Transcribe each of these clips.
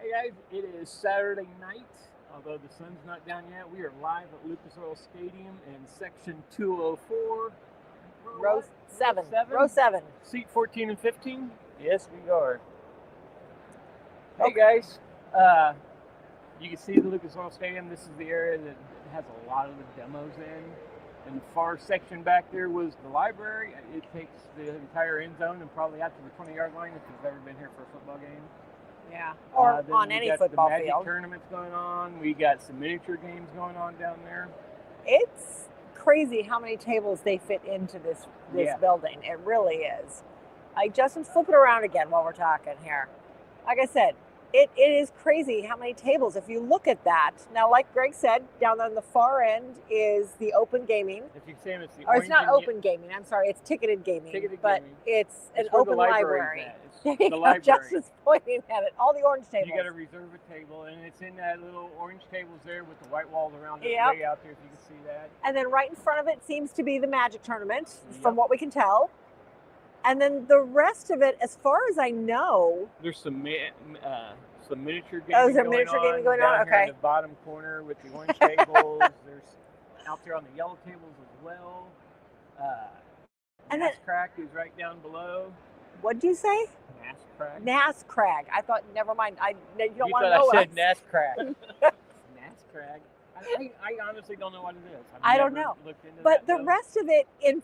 Hey guys, it is Saturday night. Although the sun's not down yet, we are live at Lucas Oil Stadium in section 204. Row 7. Row 7. Seat 14 and 15. Yes, we are. Hey guys, you can see the Lucas Oil Stadium. This is the area that has a lot of the demos in. And the far section back there was the library. It takes the entire end zone and probably out to the 20-yard line if you've ever been here for a football game. Yeah, or Then on we any got football the Magic field. tournaments going on. We got some miniature games going on down there. It's crazy how many tables they fit into this Yeah. building. It really is. Justin's flipping around again while we're talking here. Like I said, it is crazy how many tables. If you look at that, now like Greg said, down on the far end is the open gaming. If you see them, it's the Or it's not orange and open gaming, I'm sorry, it's ticketed gaming. Ticketed but gaming. it's an It's where the open library's library. at. It's There the you go, library. Justin's pointing at it. All the orange tables. You got to reserve a table, and it's in that little orange tables there with the white walls around it, Yep. way out there, if you can see that. And then right in front of it seems to be the Magic tournament, Yep. from what we can tell. And then the rest of it, as far as I know, There's some miniature gaming Oh, is there going miniature on gaming going down on? here in Okay. the bottom corner with the orange tables. There's out there on the yellow tables as well. And then- Crack is right down below. what'd you say? Crack. Nascrag. I thought, never mind. You don't You want to thought know I what said NASCAR. Crack. I honestly don't know what it is. I don't never know. looked into But that, the though. rest of it in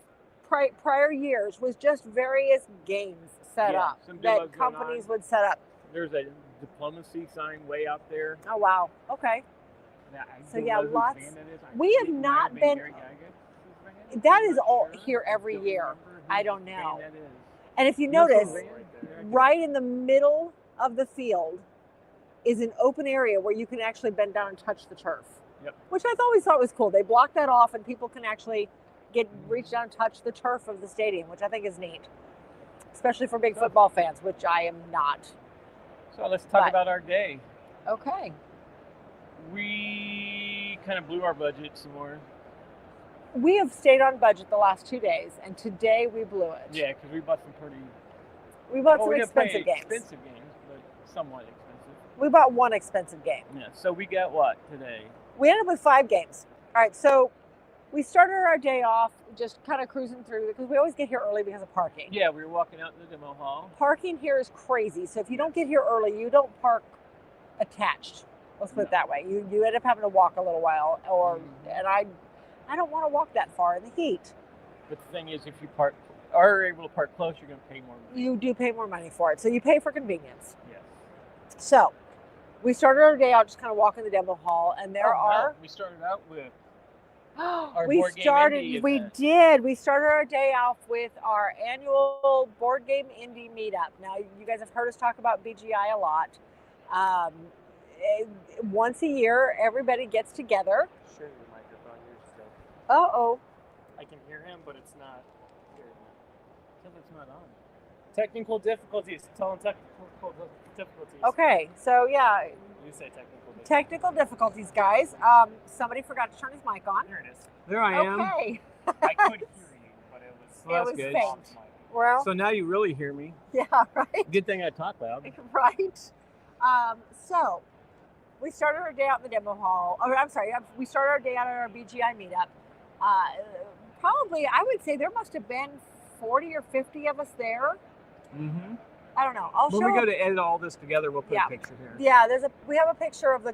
prior years was just various games set Yeah, up some demos that going companies on. would set up. There's a diplomacy sign way out there. Oh, wow. Okay. Now, I So, don't yeah, know whose lots- band that is. we have It might not been been- Gary Gygax's band. That I'm is not all sure. here every don't year. remember whose I don't band know. that is. And if you You know notice, some band there? right in the middle of the field is an open area where you can actually bend down and touch the turf. Yep. Which I always thought was cool. They blocked that off and people can actually reach down and touch the turf of the stadium, which I think is neat. Especially for big football fans, which I am not. So let's talk But- about our day. Okay. We kind of blew our budget some more. We have stayed on budget the last 2 days, and today we blew it. Yeah, because we bought some pretty We bought well, some we didn't play expensive games. expensive games, but somewhat expensive. We bought one expensive game. Yeah. So we got what today? We ended up with 5 games. All right, so we started our day off just kind of cruising through because we always get here early because of parking. Yeah, we were walking out in the demo hall. Parking here is crazy. So if you don't get here early, you don't park attached. Let's put it No. that way. You end up having to walk a little while, Mm-hmm. and I don't want to walk that far in the heat. But the thing is, if you are able to park close, you're going to pay more money. You do pay more money for it, so you pay for convenience. Yes. So we started our day out just kind of walking the demo hall, and there Oh, no, are. we started out with We board game started. Indy We event. did. We started our day off with our annual board game Indy meetup. Now, you guys have heard us talk about BGI a lot. Once a year, everybody gets together. Share your microphone. Yours still. Uh-oh. I can hear him, but it's not hearing him. Because it's not on. Technical difficulties. Tell him technical difficulties. Okay, so yeah, You say technical difficulties. technical difficulties, guys. Somebody forgot to turn his mic on. Here it is. There I am. Okay. I could hear you, but it was. Well, It that's was good. faint. Well, So now you really hear me. yeah, right. Good thing I talk loud. Right. So we started our day out in the demo hall. Oh, I'm sorry. We started our day out at our BGI meetup. Probably, I would say there must have been 40 or 50 of us there. Mm-hmm. I don't know. I'll When show. we go to edit all this together, we'll put Yeah. a picture here. Yeah, we have a picture of the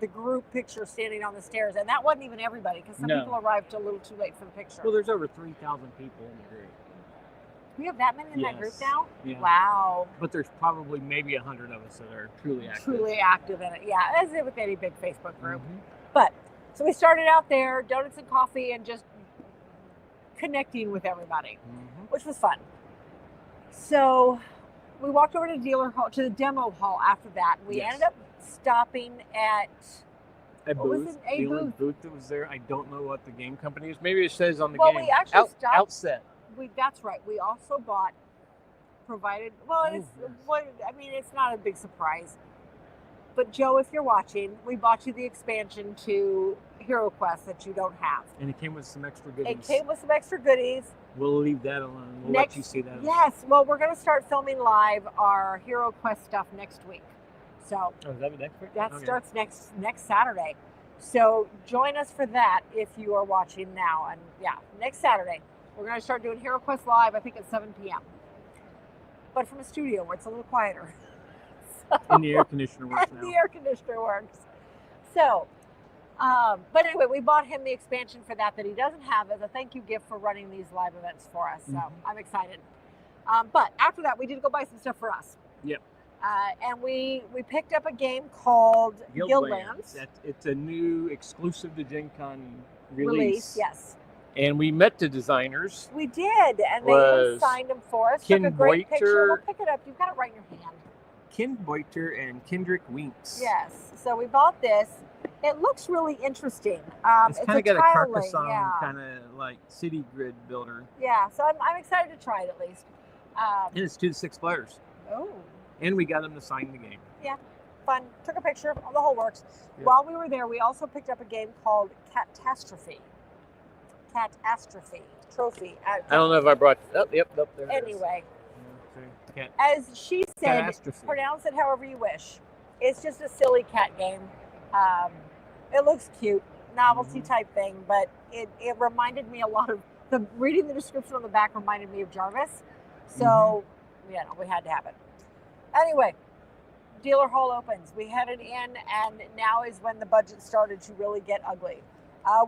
group picture standing on the stairs, and that wasn't even everybody because some No. people arrived a little too late for the picture. Well, there's over 3,000 people in the group. We have that many in that group Yes. now. Yeah. Wow. But there's probably maybe 100 of us that are truly active. Truly active in it. Yeah, as with any big Facebook group. Mhm. But so we started out there, donuts and coffee, and just connecting with everybody, Mhm. which was fun. So we walked over to the demo hall after that. We Yes. ended up stopping at A What was booth. it? A The only booth. booth that was there. I don't know what the game company is. Maybe it says on the well, game. we actually stopped. Outset. That's right. We also bought provided. Well, Oh, it's yes. what I mean. It's not a big surprise. But Joe, if you're watching, we bought you the expansion to Hero Quest that you don't have. And it came with some extra goodies. It came with some extra goodies. We'll leave that alone. We'll Next- let you see that. Yes. Well, we're going to start filming live our Hero Quest stuff next week. So Oh, is that the next week? that Okay. starts next Saturday. So join us for that if you are watching now. And yeah, next Saturday we're going to start doing Hero Quest Live. I think at 7 p.m. But from a studio where it's a little quieter. And the air conditioner works And now. the air conditioner works. So, but anyway, we bought him the expansion for that he doesn't have as a thank you gift for running these live events for us. So I'm excited. But after that, we did go buy some stuff for us. Yep. And we picked up a game called Guildlands. It's a new exclusive to GenCon Release. Yes. And we met the designers. We did, and they Was signed them for us. Ken Took a great picture. We'll Boiter- pick it up. You've got it right in your hand. Ken Boiter and Kendrick Winks. Yes. So we bought this. It looks really interesting. It's kind of got a tile Carcassonne lane, yeah. kind of like city grid builder. Yeah. So I'm excited to try it at least. And it's 2 to 6 players. Oh. And we got them to sign the game. Fun. Took a picture. The whole works. Yep. While we were there, we also picked up a game called Catastrophe. Trophy. I don't know if I brought. Oh, yep, there it is. Anyway, Cat- as she said, Catastrophe. pronounce it however you wish. It's just a silly cat game. It looks cute, novelty type thing, but it reminded me a lot of reading the description on the back reminded me of Jarvis. So, we had to have it. Anyway, dealer hall opens. We headed in, and now is when the budget started to really get ugly.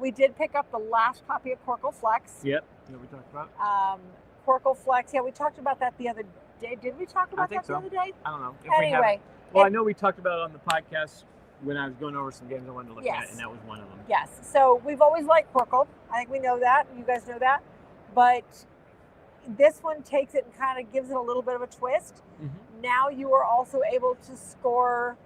We did pick up the last copy of Corkle Flex. Yep. What we talked about? Corkle Flex. Yeah, we talked about that the other day. Did we talk about think that the so. other day? I don't know. If we Anyway. haven't- well, I know we talked about it on the podcast when I was going over some games I wanted to look Yes. at, and that was one of them. Yes. So we've always liked Corkle. I think we know that. You guys know that. But this one takes it and kind of gives it a little bit of a twist. Now you are also able to score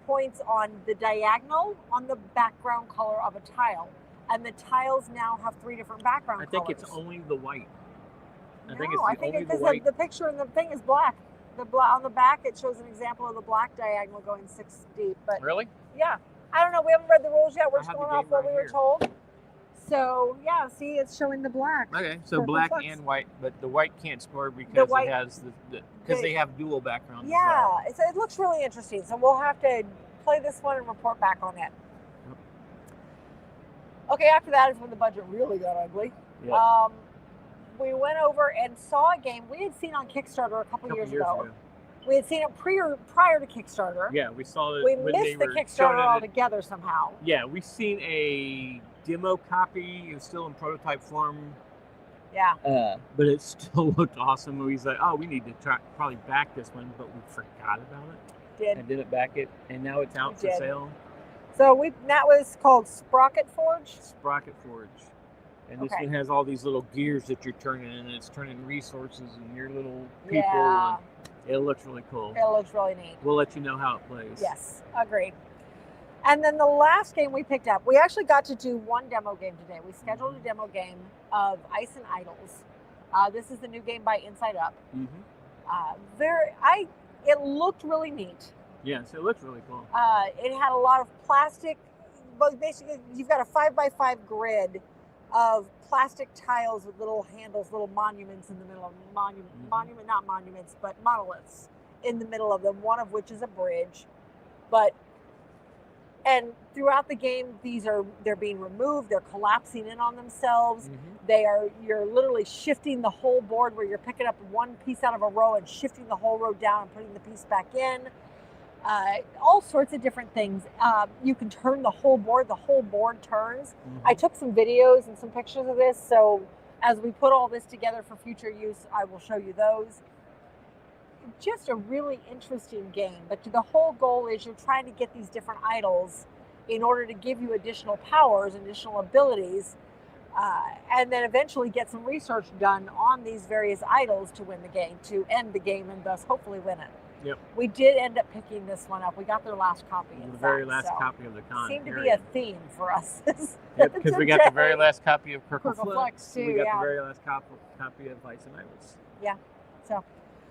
points on the diagonal on the background color of a tile. And the tiles now have 3 different background I think colors. it's only the white. I No, think it's I the think only because the white. the picture in the thing is black. On the back, it shows an example of the black diagonal going 6 deep. But Really? yeah, I don't know. We haven't read the rules yet. We're I just have going the off game what right we were here. told. So yeah, see, it's showing the black. Okay, so Purple black Flex. and white, but the white can't score because white- it has because they have dual backgrounds. Yeah, it looks really interesting. So we'll have to play this one and report back on it. Yep. Okay, after that is when the budget really got ugly. As well. We went over and saw a game we had seen on Kickstarter a couple years ago. We had seen it prior to Kickstarter. Yeah, we saw it. We when they missed the were showing Kickstarter it. altogether somehow. Yeah, we seen a demo copy. It was still in prototype form, Yeah. but it still looked awesome. We was like, oh, we need to probably back this one, but we forgot about it. Did. And didn't back it, and now it's out We for did. sale. So that was called Sprocket Forge. Sprocket Forge. And this Okay. one has all these little gears that you're turning, and it's turning resources and your little people. Yeah. And it looks really cool. It looks really neat. We'll let you know how it plays. Yes, agreed. And then the last game we picked up, we actually got to do one demo game today. We scheduled a demo game of Ice and Idols. This is the new game by Inside Up. It looked really neat. Yes, it looks really cool. It had a lot of plastic, but basically you've got a 5x5 grid of plastic tiles with little handles, little monuments in the middle of not monuments, but monoliths in the middle of them, one of which is a bridge. And throughout the game, they're being removed, they're collapsing in on themselves. You're literally shifting the whole board where you're picking up one piece out of a row and shifting the whole row down and putting the piece back in. All sorts of different things. You can turn the whole board turns. I took some videos and some pictures of this, so as we put all this together for future use, I will show you those. Just a really interesting game, but the whole goal is you're trying to get these different idols in order to give you additional powers, additional abilities, and then eventually get some research done on these various idols to win the game, to end the game, and thus hopefully win it. Yep. We did end up picking this one up. We got their last copy. The very last copy of the con. Seemed to be a theme for us. Because we got the very last copy of Corkle Corkle Flex. Flex, too, We got yeah. the very last copy of Ice and Idols. Yeah. So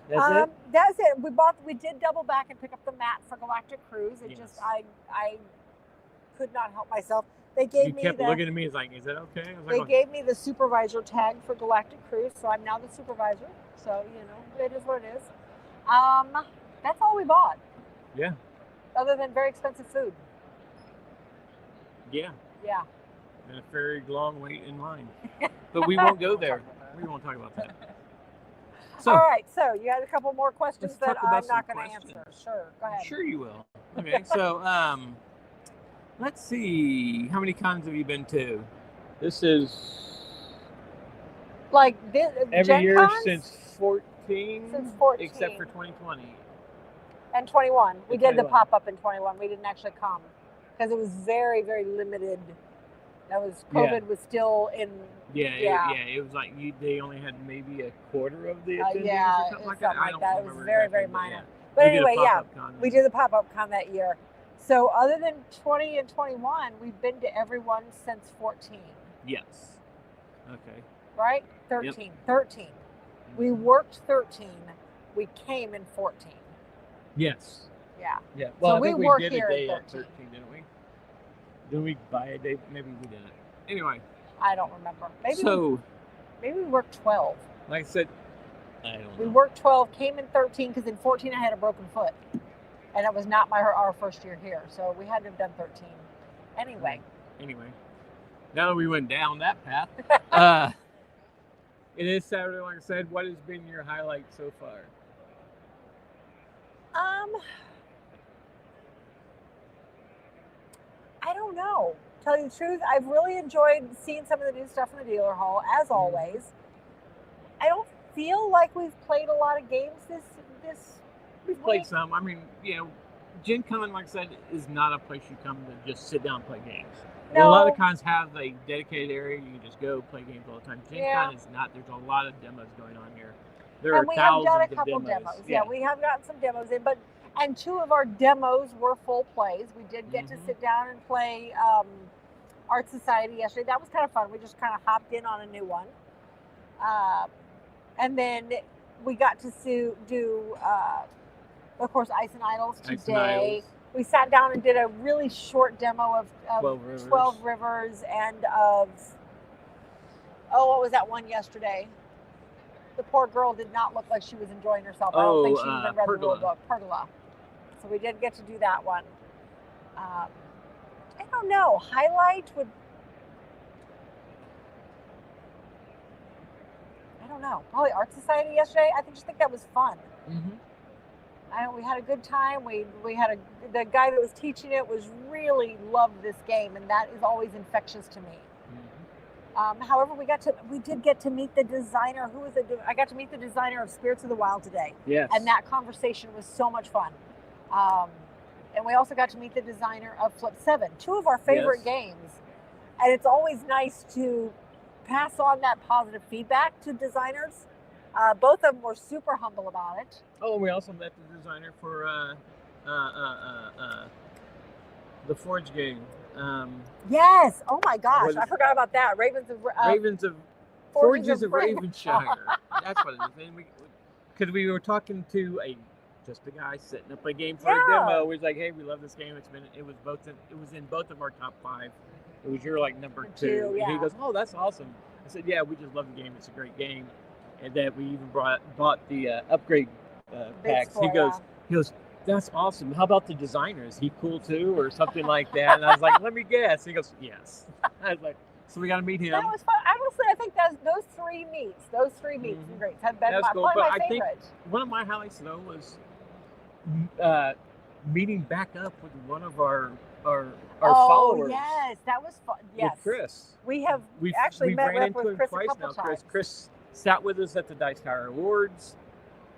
That's it. That's it. We did double back and pick up the mat for Galactic Cruise. It just I could not help myself. They gave You me kept the looking at me. It's like, is that okay? I was they like, gave me the supervisor tag for Galactic Cruise, so I'm now the supervisor. So it is what it is. That's all we bought. yeah. other than very expensive food. Yeah. Yeah. And a very long wait in line. But we won't go there. We won't talk about that. So, all right, so you had a couple more questions let's that talk about I'm not some going to answer. questions. Sure, go ahead. Sure you will. Okay, so let's see. How many cons have you been to? This is Like this, every year GenCons? since 14. Since 14. Except for 2020. And 21. We And did the 21. pop-up in 21. We didn't actually come because it was very, very limited. That was, COVID was still in. It was like they only had maybe a quarter of the attendees or something like that. I don't It remember was very, exactly, very minor. yeah. But We did a anyway, yeah, pop-up con we then. did the pop-up con that year. So other than 20 and 21, we've been to everyone since 14. Yes. Okay. Right? 13. 13. We worked 13. We came in 14. Yes. Yeah. Yeah. Well, So I think we work did here a day at at 13. 13, didn't we? Didn't we buy a day? Maybe we didn't. Anyway. I don't remember. Maybe we worked 12. Like I said, I don't know. We worked 12, came in 13 because in 14 I had a broken foot. And it was not our first year here. So we had to have done 13. Anyway. Now that we went down that path, it is Saturday, like I said. What has been your highlight so far? I don't know. Tell you the truth, I've really enjoyed seeing some of the new stuff in the dealer hall, as always. I don't feel like we've played a lot of games this We've played some. I mean, GenCon, like I said, is not a place you come to just sit down and play games. No. A lot of cons have a dedicated area. You can just go play games all the time. GenCon is not. There's a lot of demos going on here. There are we have done a thousands couple of demos. Yeah, we have gotten some demos in, and 2 of our demos were full plays. We did get to sit down and play Art Society yesterday. That was kind of fun. We just kind of hopped in on a new one. And then we got to do, of course, Ice and Idols today. We sat down and did a really short demo of 12 Rivers and of, what was that one yesterday? The poor girl did not look like she was enjoying herself. I don't think she even read the rule book. Pergola. So we did get to do that one. I don't know. Highlight would... I don't know. Probably Art Society yesterday. I just think that was fun. We had a good time. We had the guy that was teaching it really loved this game, and that is always infectious to me. However, we did get to meet the designer. Who was it? I got to meet the designer of Spirits of the Wild today. Yes. And that conversation was so much fun. And we also got to meet the designer of Flip 7, 2 of our favorite games. And it's always nice to pass on that positive feedback to designers. Both of them were super humble about it. Oh, and we also met the designer for the Forge game. Yes. Oh my gosh, I forgot about that. Forges of Ravenshire. That's what it is. Because we were talking to just a guy setting up a game for a demo. He was like, "Hey, we love this game. It was in both of our top 5. It was your number 2." And he goes, "Oh, that's awesome." I said, "Yeah, we just love the game. It's a great game." And that we even bought the upgrade packs. He goes, "That's awesome. How about the designer? Is he cool too, or something like that?" And I was like, "Let me guess." He goes, "Yes." I was like, "So we got to meet him." That was fun. Honestly, I think those 3 meets were great. Have been cool. probably But my I think favorite. one of my highlights though was meeting back up with one of our followers. Yes, that was fun. Yes, with Chris. We've actually met with Chris a couple times. Chris sat with us at the Dice Tower Awards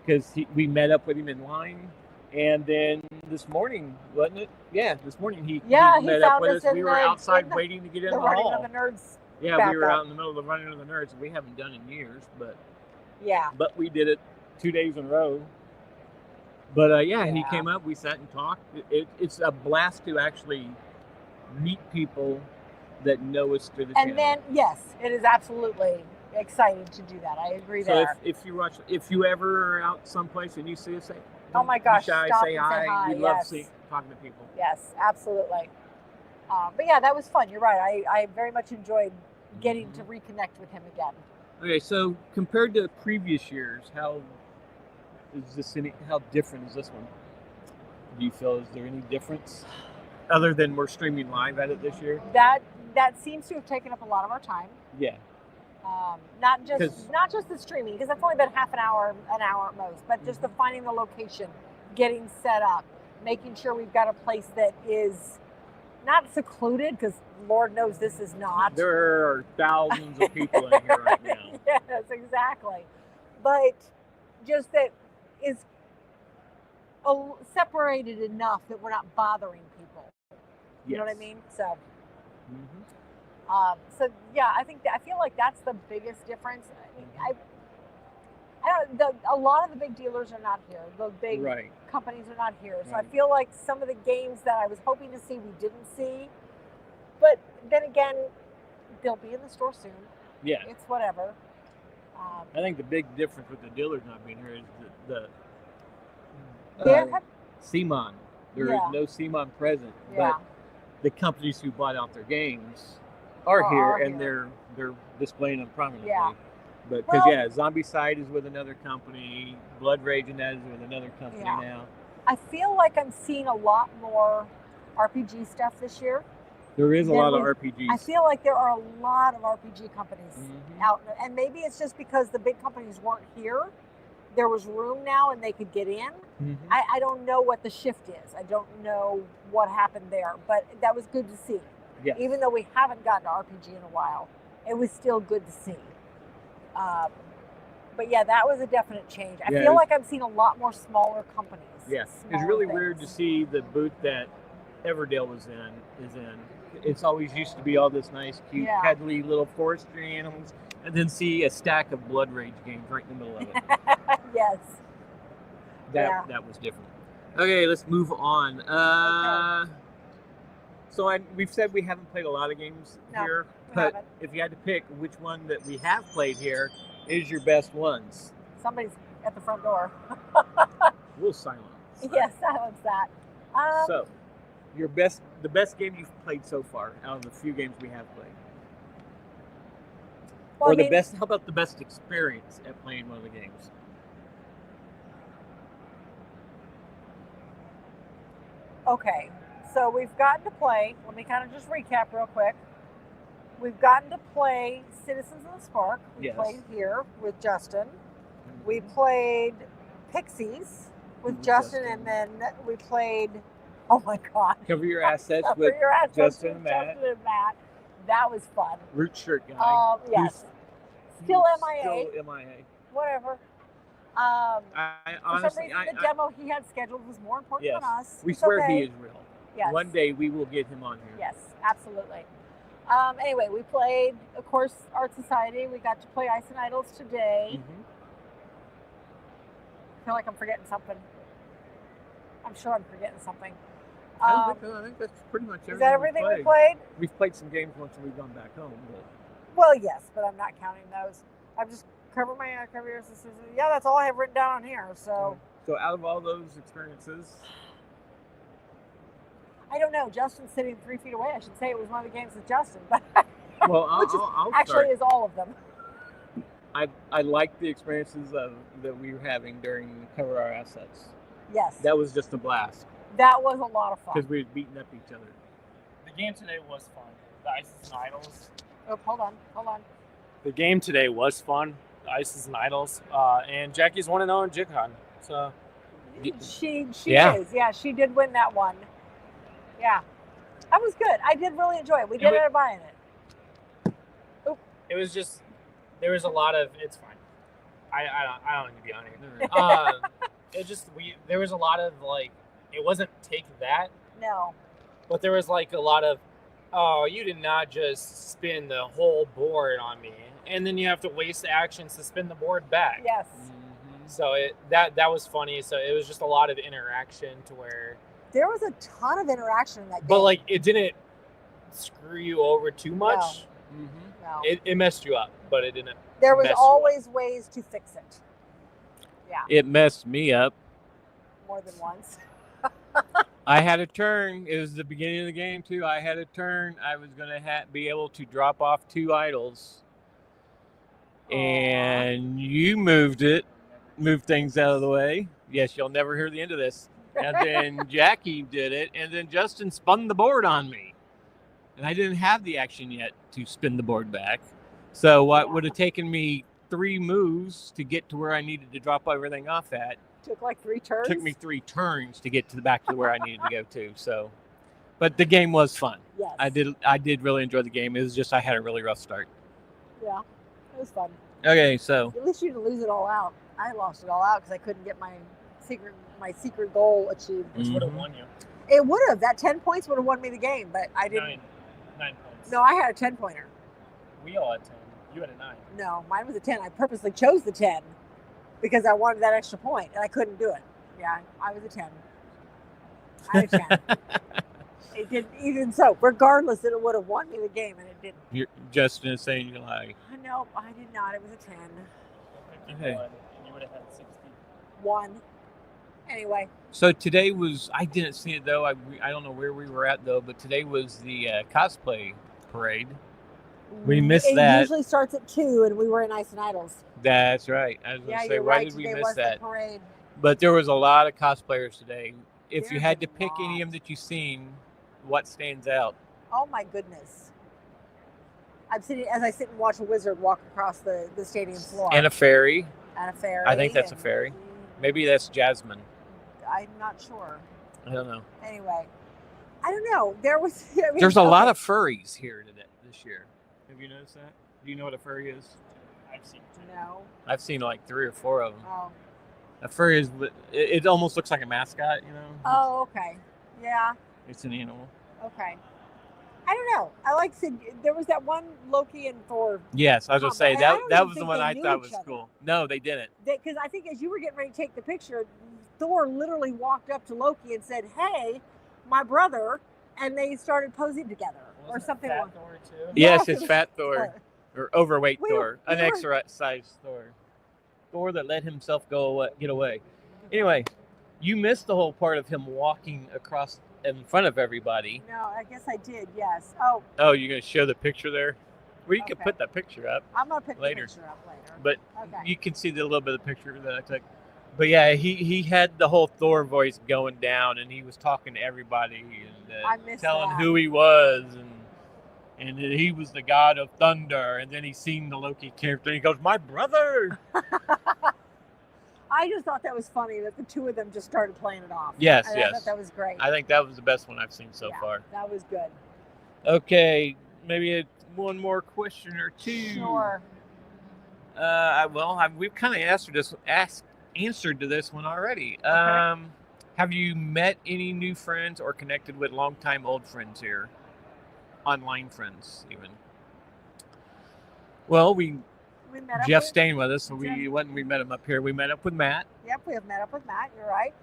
because we met up with him in line. And then this morning, wasn't it? Yeah, this morning he met up with us. We were outside waiting to get in the hall. Running of the Nerds. Yeah, we were out in the middle of the running of the nerds. We haven't done in years, but we did it 2 days in a row. But and he came up. We sat and talked. It's a blast to actually meet people that know us through the channel. And then it is absolutely exciting to do that. I agree there. So if you ever are out someplace and you see us, say, "Oh my gosh, shy, stop say and hi." say hi. We love talking to people. Yes, absolutely. But that was fun. You're right. I very much enjoyed getting to reconnect with him again. Okay, so compared to previous years, how different is this one? Do you feel, is there any difference other than we're streaming live at it this year? That seems to have taken up a lot of our time. Yeah. Not just the streaming, because that's only been half an hour at most, but just the finding the location, getting set up, making sure we've got a place that is not secluded, because Lord knows this is not. There are thousands of people in here right now. Yes, exactly. But just that is separated enough that we're not bothering people. You know what I mean? So. So yeah, I feel like that's the biggest difference. I mean, a lot of the big dealers are not here. The big companies are not here. So I feel like some of the games that I was hoping to see, we didn't see. But then again, they'll be in the store soon. Yeah. It's whatever. I think the big difference with the dealers not being here is the CMON. There is no CMON present, but the companies who bought out their games are here, and they're displaying them prominently. Yeah. But because Zombicide is with another company, Blood Rage and that is with another company now. I feel like I'm seeing a lot more RPG stuff this year. There is a lot of RPGs. I feel like there are a lot of RPG companies out there, and maybe it's just because the big companies weren't here. There was room now, and they could get in. I don't know what the shift is. I don't know what happened there, but that was good to see. Yes. Even though we haven't gotten to RPG in a while, it was still good to see. But yeah, that was a definite change. I feel like I'm seeing a lot more smaller companies. Yes, it's really weird to see the booth that Everdale is in. It's always used to be all this nice, cute, cuddly little forestry animals, and then see a stack of Blood Rage games right in the middle of it. Yes. That was different. Okay, let's move on. So we've said we haven't played a lot of games here, but if you had to pick which one that we have played here is your best ones. Somebody's at the front door. We'll silence. Yes, silence that. So, the best game you've played so far out of the few games we have played. Well, how about the best experience at playing one of the games? Okay. So we've gotten to play, let me kind of just recap real quick. We've gotten to play Citizens of the Spark. We played here with Justin. We played Pixies with Justin, and then we played, oh my God. Cover Your Assets with Justin and Matt. That was fun. Root Shirt Guy. Yes. Still MIA. Still MIA. Whatever. Honestly, for some reason, the demo he had scheduled was more important than us. We swear he is real. Yes. One day we will get him on here. Yes, absolutely. Anyway, we played, of course, Art Society. We got to play Ice and Idols today. I feel like I'm forgetting something. I'm sure I'm forgetting something. I think that's pretty much everything. Is that everything we played? We've played some games once and we've gone back home. But... Well, yes, but I'm not counting those. I'm just covering my careers. Yeah, that's all I have written down on here. So out of all those experiences... I don't know. Justin's sitting 3 feet away. I should say it was one of the games with Justin, but I'll actually is all of them. I like the experiences that we were having during Cover Our Assets. Yes. That was just a blast. That was a lot of fun. Because we were beating up each other. The game today was fun. The Ices and Idols. Oh, hold on. The game today was fun. The Ices and Idols. And Jackie's 1-0 in GenCon. So she is. Yeah, she did win that one. Yeah, that was good. I did really enjoy it. We did end up buying it. Oop. It was just, there was a lot of, it's fine. I don't need to be on here. There was a lot of it wasn't take that. No. But there was a lot of, oh, you did not just spin the whole board on me. And then you have to waste actions to spin the board back. Yes. So that was funny. So it was just a lot of interaction to where. There was a ton of interaction in that game. But it didn't screw you over too much. No. It messed you up, but it didn't. There was always ways to fix it. Yeah. It messed me up. More than once. I had a turn. It was the beginning of the game, too. I had a turn. I was going to be able to drop off 2 idols. And you moved things out of the way. Yes, you'll never hear the end of this. and then Jackie did it, and then Justin spun the board on me. And I didn't have the action yet to spin the board back. So what would have taken me 3 moves to get to where I needed to drop everything off at. Took like 3 turns? Took me 3 turns to get to the back to where I needed to go to. So, but the game was fun. Yes. I did really enjoy the game. It was just I had a really rough start. Yeah, it was fun. Okay, so. At least you didn't lose it all out. I lost it all out because I couldn't get my secret goal achieved. Which would have won you. It would have. That 10 points would have won me the game, but I didn't. 9 points. No, I had a 10-pointer. We all had 10. You had a 9. No, mine was a 10. I purposely chose the 10 because I wanted that extra point, and I couldn't do it. Yeah, I was a 10. I had a 10. It didn't even so. Regardless, it would have won me the game, and it didn't. Justin is saying you lie. No, I did not. It was a 10. Okay. And you would have had 61. Anyway. So today was, I didn't see it though. I don't know where we were at though, but today was the cosplay parade. We missed that. It usually starts at 2, and we were in Ice and Idols. That's right. I was going to say, why did we miss that? Parade. But there was a lot of cosplayers today. If There's you had to a pick any lot. of them that you've seen, what stands out? Oh my goodness. I'm sitting as I sit and watch a wizard walk across the stadium floor. And a fairy. And a fairy. I think that's a fairy. Maybe that's Jasmine. I'm not sure. I don't know. Anyway, I don't know. There was. There's a lot of furries here this year. Have you noticed that? Do you know what a furry is? I've seen 2. No. I've seen like 3 or 4 of them. Oh. A furry is, it almost looks like a mascot, you know? Oh, okay. Yeah. It's an animal. Okay. I don't know. I like there was that one Loki and Thor. Yes, I was going to say that was the one I thought was other. Cool. No, they didn't. Because I think as you were getting ready to take the picture, Thor literally walked up to Loki and said, "Hey, my brother," and they started posing together or something. Fat Thor too? Yes, it's Fat Thor or overweight We Thor, were- an extra-sized Thor, Thor that let himself get away. Anyway, you missed the whole part of him walking across in front of everybody. No, I guess I did. Yes. Oh, you're going to show the picture there? Well, you can Okay. put that picture up, I'm gonna pick Later. the picture up later. but Okay. you can see the little bit of picture that I took. But yeah, he had the whole Thor voice going down, and he was talking to everybody I and missed telling that. who he was, and that he was the god of thunder. And then he seen the Loki character, and he goes, "My brother!" I just thought that was funny that the two of them just started playing it off. Yes, and I yes. thought that was great. I think that was the best one I've seen so Yeah, far. That was good. Okay, maybe one more question or two. Sure. We've kind of answered to this one already. Okay. Have you met any new friends or connected with longtime old friends here? Online friends, even. Well, We met up Jeff's with, staying with us, so we Jeff. met him up here. We met up with Matt, Yep, we have met up with Matt. You're right.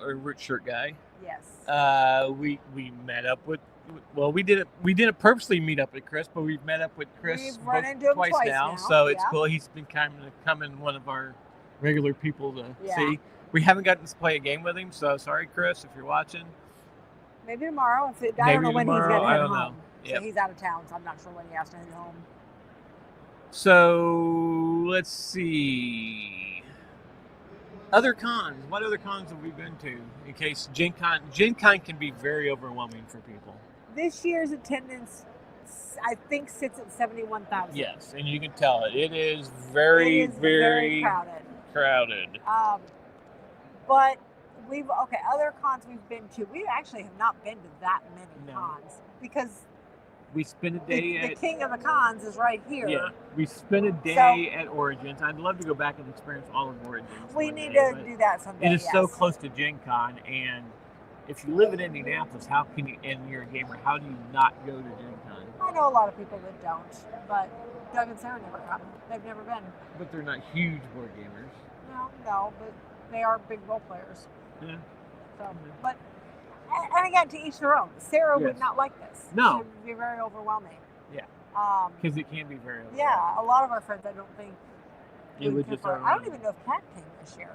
or root shirt guy. Yes. We met up with. Well, we didn't purposely meet up with Chris, but we've met up with Chris We've run into him twice now, now, so it's yeah. cool. He's been kind of coming one of our regular people to Yeah. see. We haven't gotten to play a game with him, so sorry, Chris, if you're watching. Maybe tomorrow. I don't know when he's tomorrow, going to I head don't home. know. So Yep. he's out of town, so I'm not sure when he has to head home. So let's see. Other cons. What other cons have we been to? In case GenCon. GenCon can be very overwhelming for people. This year's attendance, I think, sits at 71,000. Yes, and you can tell it. It is very, It is very crowded. But other cons we've been to, we actually have not been to that many No. cons because We spent a the day at king of the cons is right here. Yeah, we spent a day at Origins. I'd love to go back and experience all of Origins. We one need day, to but do that someday. It is so yes. close to Gen Con, and if you live in Indianapolis, how can you, and you're a gamer, how do you not go to Gen Con? I know a lot of people that don't, but Doug and Sarah never come. They've never been. But they're not huge board gamers. No, but they are big role players. Yeah. So, but and again, to each their own. Sarah would Yes. not like this. No. It would be very overwhelming. Yeah. Because it can be very yeah, a lot of our friends, I don't think. It would care just for it. I don't overwhelm. even know if Kat came this year.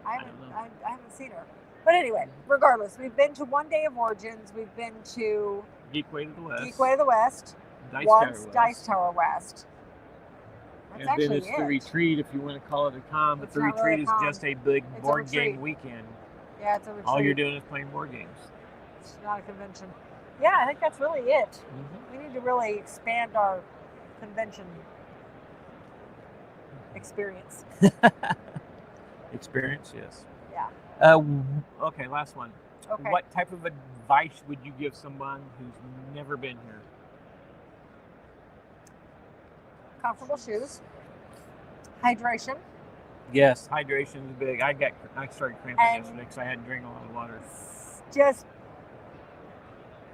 I don't know. haven't seen her. But anyway, regardless, we've been to one day of Origins. We've been to Geekway to the West. Geekway of the West. Dice once Tower West. Dice Tower West. That's And then actually it's it. the retreat, if you want to call it a con, but It's the not really retreat a is con. just a big It's a board game retreat. weekend. Yeah, it's a retreat. All you're doing is playing board games. It's not a convention. Yeah, I think that's really it. Mm-hmm. We need to really expand our convention experience. Experience, yes. Yeah. Okay, last one. Okay. What type of advice would you give someone who's never been here? Comfortable shoes. Hydration. Yes, hydration is big. I started cramping And- yesterday because I hadn't drank a lot of water. Just,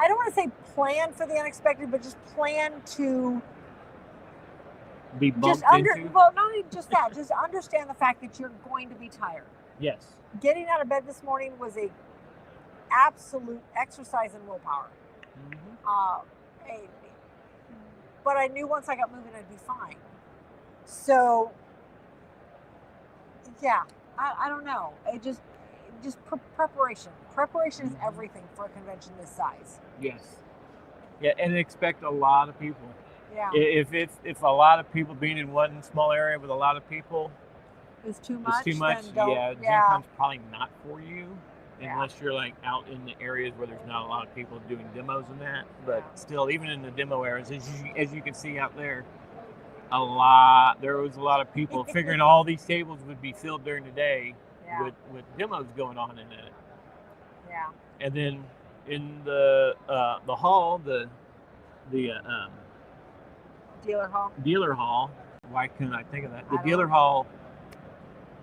I don't want to say plan for the unexpected, but just plan to Be bumped into? well, not even just that, just understand the fact that you're going to be tired. Yes. Getting out of bed this morning was a absolute exercise in willpower. Mm-hmm. But I knew once I got moving, I'd be fine. So, yeah, I don't know. It just preparation. Preparation is everything for a convention this size. Yes. Yeah, and expect a lot of people. Yeah. If a lot of people being in one small area with a lot of people It's too much. is too much, Then don't, yeah, yeah. GenCon's probably not for you. Yeah. Unless you're like out in the areas where there's not a lot of people doing demos and that, but Yeah. still, even in the demo areas, as you can see out there, there was a lot of people figuring all these tables would be filled during the day Yeah. with demos going on in it, Yeah. and then in the hall, the Dealer hall. dealer hall. Why couldn't I think of that? The I don't dealer know. hall.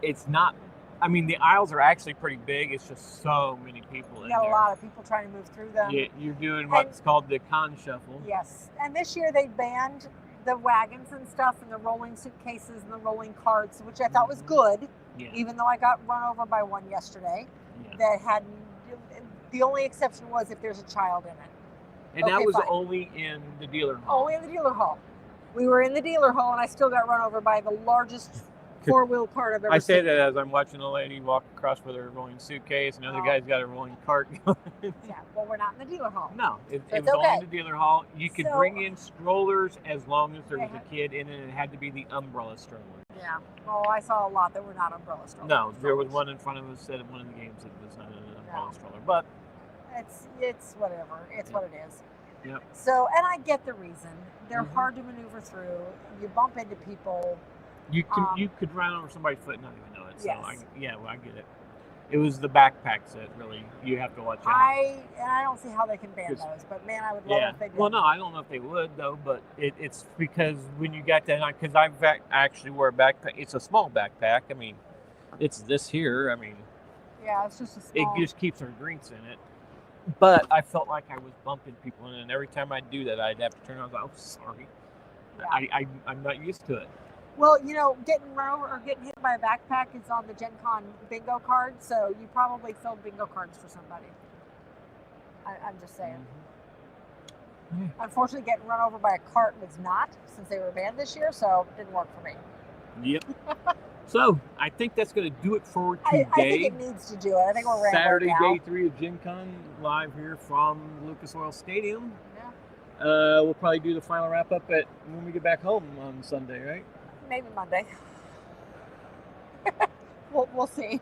It's not. I mean, the aisles are actually pretty big. It's just so many people You in got there. a lot of people trying to move through them. Yeah, you're doing what's called the con shuffle. Yes. And this year they banned the wagons and stuff and the rolling suitcases and the rolling carts, which I thought was good, Yeah. even though I got run over by one yesterday Yeah. that had, the only exception was if there's a child in it. And that Okay, was fine. only in the dealer hall. Only in the dealer hall. We were in the dealer hall and I still got run over by the largest four-wheel cart I've ever I seen. say that as I'm watching a lady walk across with her rolling suitcase, and the other Oh. guy's got a rolling cart going. Yeah, well, we're not in the dealer hall. No, it So was it's only okay. in the dealer hall. You could So- bring in strollers as long as there was Yeah. a kid in it. It had to be the umbrella stroller. Yeah. Oh, I saw a lot that were not umbrella strollers. No, there was one in front of us at one of the games that was not an umbrella No. stroller. But It's whatever. It's what it is. Yep. So, and I get the reason. They're Mhm. hard to maneuver through. You bump into people. you could run over somebody's foot and not even know it. So Yes. I get it. It was the backpacks that really you have to watch out. I don't see how they can ban Yes. those, but man, I would love Yeah. if they did. Well, no, I don't know if they would though, but it's because when you got that on, because I actually wear a backpack. It's a small backpack. I mean, it's this here. I mean, Yeah, it's just a it small. just keeps our drinks in it. But I felt like I was bumping people in it, and every time I do that, I'd have to turn around and go, "Oh, sorry." Yeah. I'm not used to it. Well, getting run over or getting hit by a backpack is on the GenCon bingo card, so you probably filled bingo cards for somebody. I'm just saying. Mm-hmm. Unfortunately, getting run over by a cart was not, since they were banned this year, so it didn't work for me. Yep. So I think that's going to do it for I today. think it needs to do it. I think we're rambling Saturday, now. day 3 of GenCon, live here from Lucas Oil Stadium. Yeah, We'll probably do the final wrap up when we get back home on Sunday, right? maybe Monday. we'll see.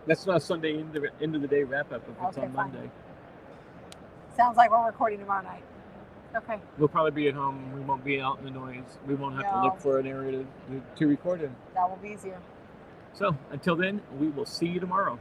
That's not Sunday end of the day wrap up. If it's Okay, on fine. Monday, Sounds like we're recording tomorrow night. Okay. we'll probably be at home. We won't be out in the noise. We won't have to No. look for an area to record in. That will be easier. So until then, we will see you tomorrow.